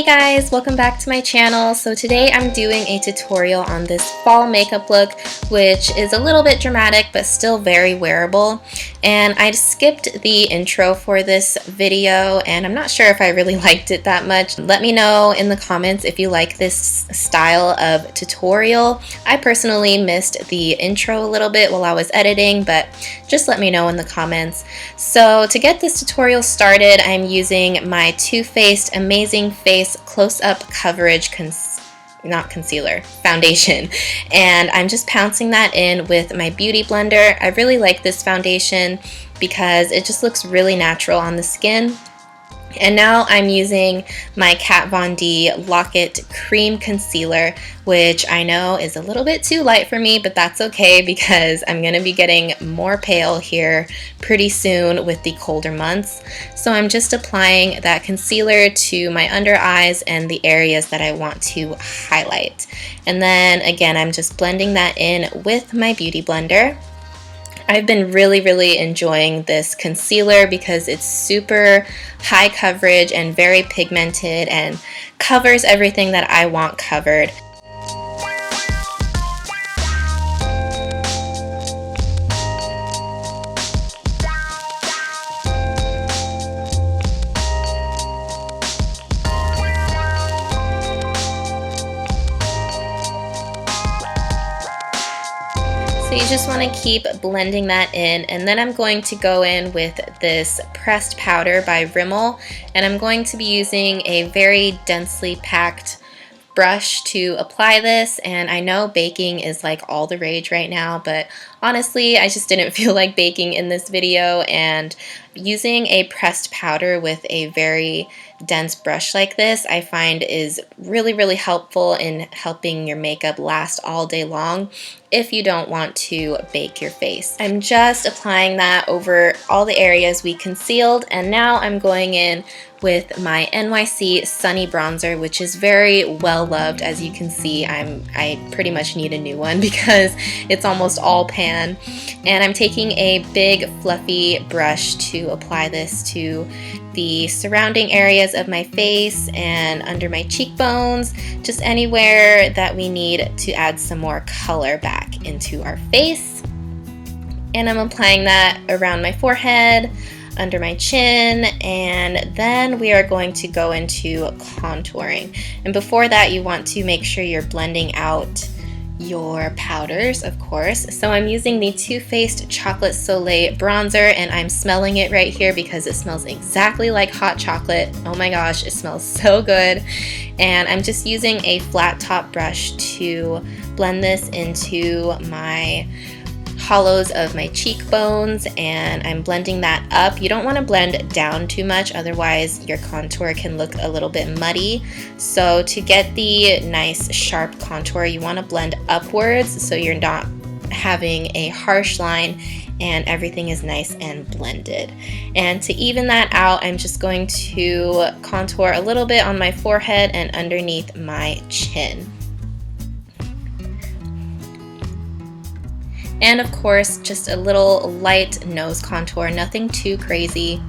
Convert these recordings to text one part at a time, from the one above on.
Hey guys, welcome back to my channel. So today I'm doing a tutorial on this fall makeup look, which is a little bit dramatic but still very wearable. And I skipped the intro for this video and I'm not sure if I really liked it that much. Let me know in the comments if you like this style of tutorial. I personally missed the intro a little bit while I was editing, but just let me know in the comments. So to get this tutorial started, I'm using my Too Faced Amazing Face Close-Up Coverage foundation, and I'm just pouncing that in with my beauty blender. I really like this foundation because it just looks really natural on the skin. And now I'm using my Kat Von D Lock-It Cream Concealer, which I know is a little bit too light for me, but that's okay because I'm going to be getting more pale here pretty soon with the colder months. So I'm just applying that concealer to my under eyes and the areas that I want to highlight. And then again, I'm just blending that in with my beauty blender. I've been really enjoying this concealer because it's super high coverage and very pigmented and covers everything that I want covered. So you just want to keep blending that in, and then I'm going to go in with this pressed powder by Rimmel, and I'm going to be using a very densely packed brush to apply this. And I know baking is like all the rage right now, but honestly I just didn't feel like baking in this video, and using a pressed powder with a very dense brush like this I find is really helpful in helping your makeup last all day long if you don't want to bake your face. I'm just applying that over all the areas we concealed, and now I'm going in with my NYC Sunny Bronzer, which is very well loved. As you can see, I pretty much need a new one because it's almost all pan. And I'm taking a big fluffy brush to apply this to the surrounding areas of my face and under my cheekbones, just anywhere that we need to add some more color back into our face. And I'm applying that around my forehead, under my chin, and then we are going to go into contouring. And before that, you want to make sure you're blending out your powders, of course. So I'm using the Too Faced Chocolate Soleil Bronzer, and I'm smelling it right here because it smells exactly like hot chocolate. Oh my gosh, it smells so good. And I'm just using a flat top brush to blend this into my hollows of my cheekbones, and I'm blending that up. You don't want to blend down too much, otherwise your contour can look a little bit muddy. So to get the nice sharp contour, you want to blend upwards so you're not having a harsh line and everything is nice and blended. And to even that out, I'm just going to contour a little bit on my forehead and underneath my chin. And of course, just a little light nose contour, nothing too crazy.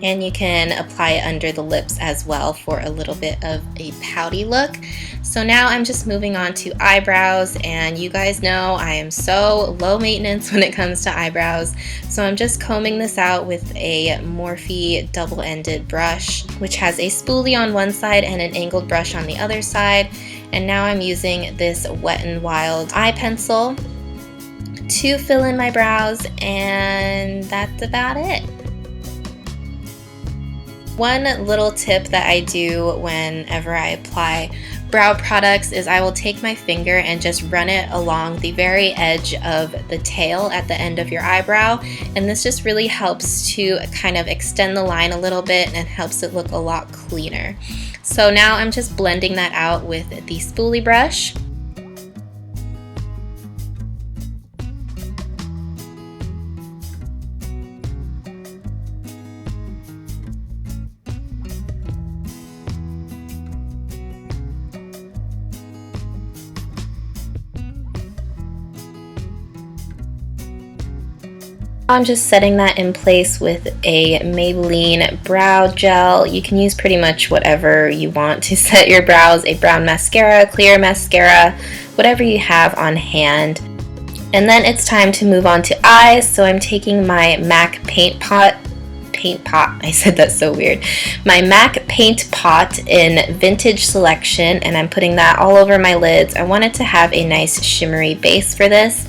And you can apply it under the lips as well for a little bit of a pouty look. So now I'm just moving on to eyebrows, and you guys know I am so low maintenance when it comes to eyebrows. So I'm just combing this out with a Morphe double-ended brush, which has a spoolie on one side and an angled brush on the other side. And now I'm using this Wet n Wild eye pencil to fill in my brows, and that's about it. One little tip that I do whenever I apply brow products is I will take my finger and just run it along the very edge of the tail at the end of your eyebrow, and this just really helps to kind of extend the line a little bit and helps it look a lot cleaner. So now I'm just blending that out with the spoolie brush. I'm just setting that in place with a Maybelline brow gel. You can use pretty much whatever you want to set your brows, a brown mascara, clear mascara, whatever you have on hand. And then it's time to move on to eyes, so I'm taking my MAC paint pot, I said that so weird, my MAC paint pot in Vintage Selection, and I'm putting that all over my lids. I wanted to have a nice shimmery base for this.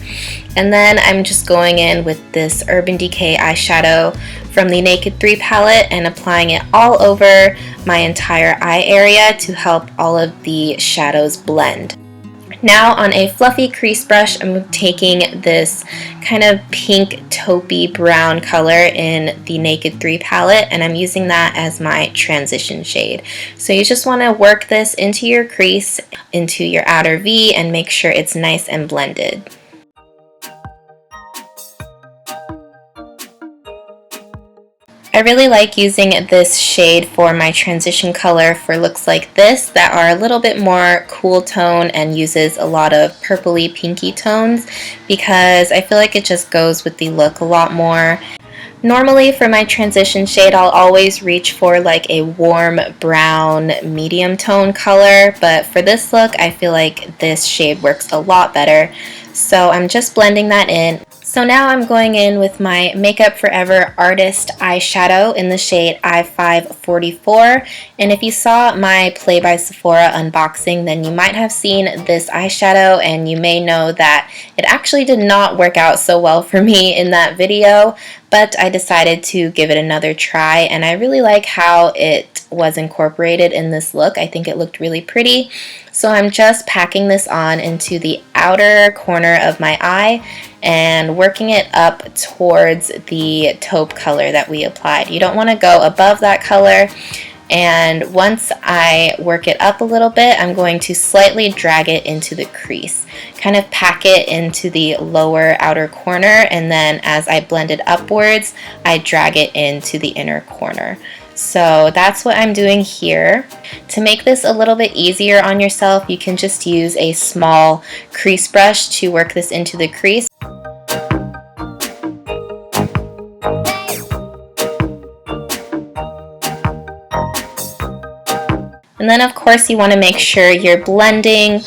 And then I'm just going in with this Urban Decay eyeshadow from the Naked 3 palette and applying it all over my entire eye area to help all of the shadows blend. Now on a fluffy crease brush, I'm taking this kind of pink taupey brown color in the Naked 3 palette, and I'm using that as my transition shade. So you just want to work this into your crease, into your outer V, and make sure it's nice and blended. I really like using this shade for my transition color for looks like this that are a little bit more cool tone and uses a lot of purpley pinky tones, because I feel like it just goes with the look a lot more. Normally for my transition shade, I'll always reach for like a warm brown medium tone color, but for this look I feel like this shade works a lot better. So I'm just blending that in. So now I'm going in with my Makeup Forever Artist eyeshadow in the shade I-544. And if you saw my Play by Sephora unboxing, then you might have seen this eyeshadow, and you may know that it actually did not work out so well for me in that video, but I decided to give it another try, and I really like how it was incorporated in this look. I think it looked really pretty. So I'm just packing this on into the outer corner of my eye and working it up towards the taupe color that we applied. You don't want to go above that color, and once I work it up a little bit, I'm going to slightly drag it into the crease, kind of pack it into the lower outer corner, and then as I blend it upwards, I drag it into the inner corner. So that's what I'm doing here. To make this a little bit easier on yourself, you can just use a small crease brush to work this into the crease. And then of course you want to make sure you're blending.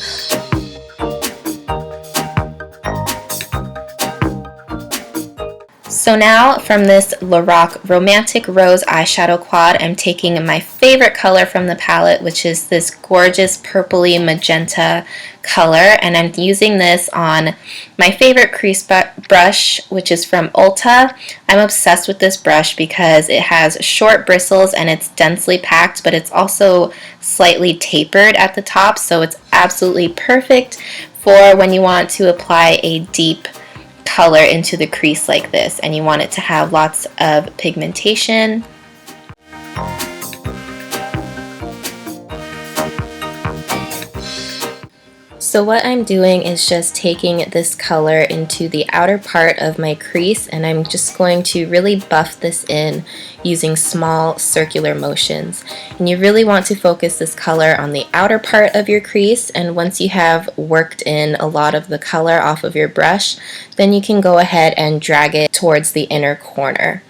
So now from this Lorac Romantic Rose eyeshadow quad, I'm taking my favorite color from the palette, which is this gorgeous purpley magenta color, and I'm using this on my favorite crease brush, which is from Ulta. I'm obsessed with this brush because it has short bristles and it's densely packed, but it's also slightly tapered at the top, so it's absolutely perfect for when you want to apply a deep color into the crease like this and you want it to have lots of pigmentation. So what I'm doing is just taking this color into the outer part of my crease, and I'm just going to really buff this in using small circular motions. And you really want to focus this color on the outer part of your crease, and once you have worked in a lot of the color off of your brush, then you can go ahead and drag it towards the inner corner.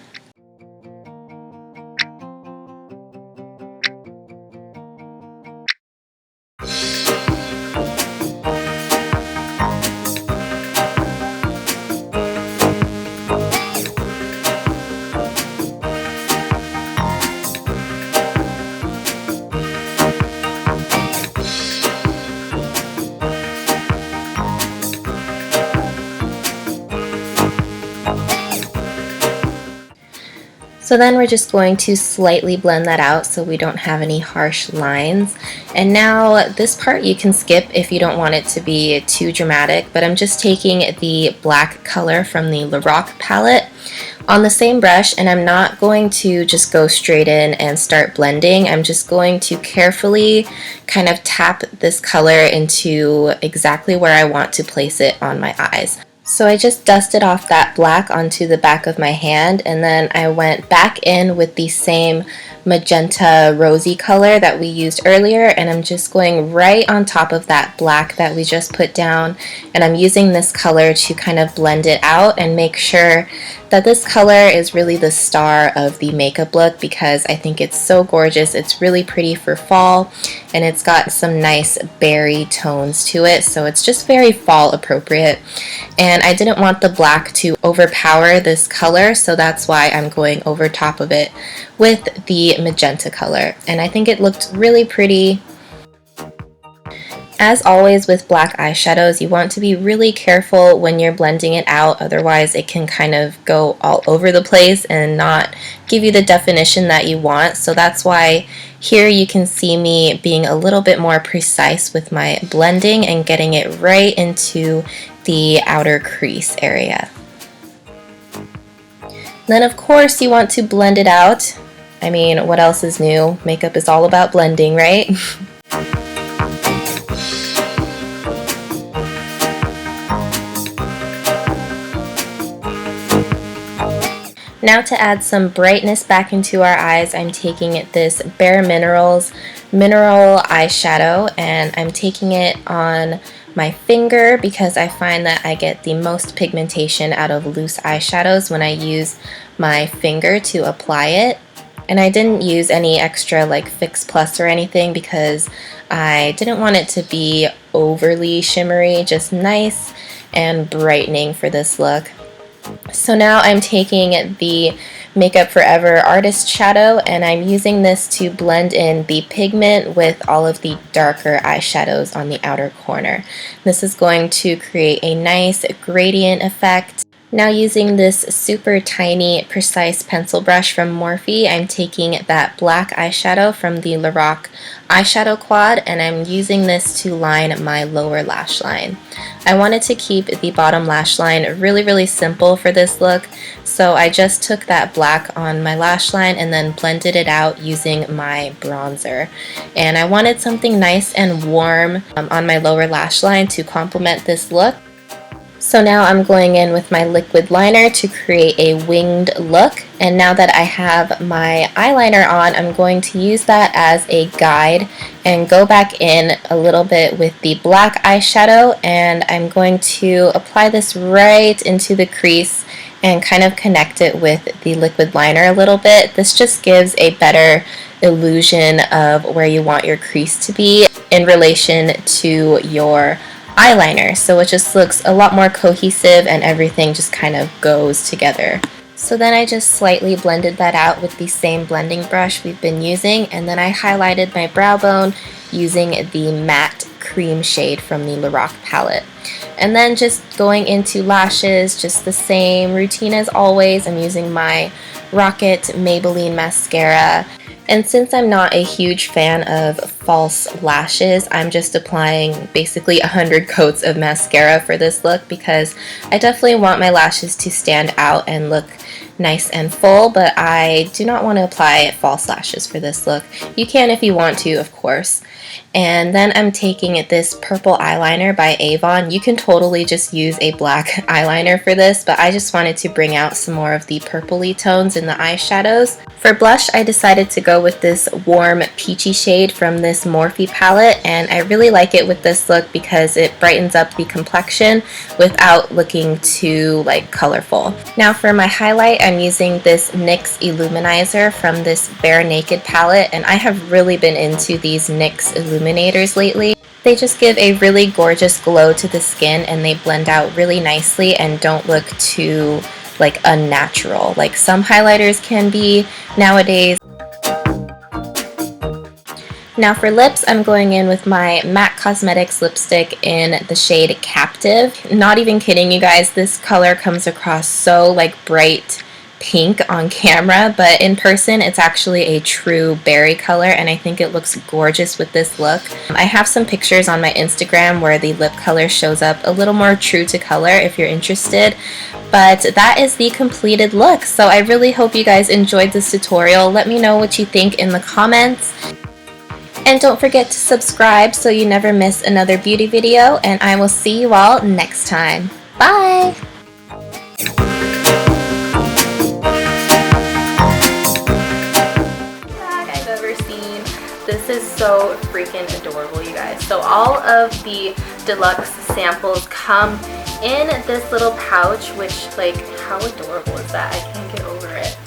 So then we're just going to slightly blend that out so we don't have any harsh lines. And now this part you can skip if you don't want it to be too dramatic, but I'm just taking the black color from the Lorac palette on the same brush, and I'm not going to just go straight in and start blending. I'm just going to carefully kind of tap this color into exactly where I want to place it on my eyes. So I just dusted off that black onto the back of my hand, and then I went back in with the same magenta rosy color that we used earlier, and I'm just going right on top of that black that we just put down, and I'm using this color to kind of blend it out and make sure that this color is really the star of the makeup look because I think it's so gorgeous. It's really pretty for fall, and it's got some nice berry tones to it, so it's just very fall appropriate. And I didn't want the black to overpower this color, so that's why I'm going over top of it with the magenta color, and I think it looked really pretty. As always with black eyeshadows, you want to be really careful when you're blending it out, otherwise it can kind of go all over the place and not give you the definition that you want. So that's why here you can see me being a little bit more precise with my blending and getting it right into the outer crease area. Then of course you want to blend it out. I mean, what else is new? Makeup is all about blending, right? Now to add some brightness back into our eyes, I'm taking this Bare Minerals mineral eyeshadow, and I'm taking it on my finger because I find that I get the most pigmentation out of loose eyeshadows when I use my finger to apply it. And I didn't use any extra like Fix Plus or anything because I didn't want it to be overly shimmery, just nice and brightening for this look. So now I'm taking the Makeup Forever Artist Shadow, and I'm using this to blend in the pigment with all of the darker eyeshadows on the outer corner. This is going to create a nice gradient effect. Now using this super tiny precise pencil brush from Morphe, I'm taking that black eyeshadow from the Lorac eyeshadow quad, and I'm using this to line my lower lash line. I wanted to keep the bottom lash line really simple for this look, so I just took that black on my lash line and then blended it out using my bronzer. And I wanted something nice and warm on my lower lash line to complement this look. So now I'm going in with my liquid liner to create a winged look, and now that I have my eyeliner on, I'm going to use that as a guide and go back in a little bit with the black eyeshadow, and I'm going to apply this right into the crease and kind of connect it with the liquid liner a little bit. This just gives a better illusion of where you want your crease to be in relation to your eyeliner, so it just looks a lot more cohesive and everything just kind of goes together. So then I just slightly blended that out with the same blending brush we've been using, and then I highlighted my brow bone using the matte cream shade from the Lorac palette. And then just going into lashes, just the same routine as always. I'm using my Rocket Maybelline mascara. And since I'm not a huge fan of false lashes, I'm just applying basically 100 coats of mascara for this look because I definitely want my lashes to stand out and look nice and full, but I do not want to apply false lashes for this look. You can if you want to, of course. And then I'm taking this purple eyeliner by Avon. You can totally just use a black eyeliner for this, but I just wanted to bring out some more of the purpley tones in the eyeshadows. For blush, I decided to go with this warm peachy shade from this Morphe palette, and I really like it with this look because it brightens up the complexion without looking too colorful. Now for my highlight, I'm using this NYX Illuminizer from this Bare Naked palette, and I have really been into these NYX illuminators lately. They just give a really gorgeous glow to the skin, and they blend out really nicely and don't look too unnatural like some highlighters can be nowadays. Now for lips, I'm going in with my MAC Cosmetics lipstick in the shade Captive. Not even kidding you guys, this color comes across so bright pink on camera, but in person it's actually a true berry color, and I think it looks gorgeous with this look. I have some pictures on my Instagram where the lip color shows up a little more true to color if you're interested, but that is the completed look. So I really hope you guys enjoyed this tutorial. Let me know what you think in the comments, and don't forget to subscribe so you never miss another beauty video, and I will see you all next time. Bye! This is so freaking adorable, you guys. So all of the deluxe samples come in this little pouch, which, like, how adorable is that? I can't get over it.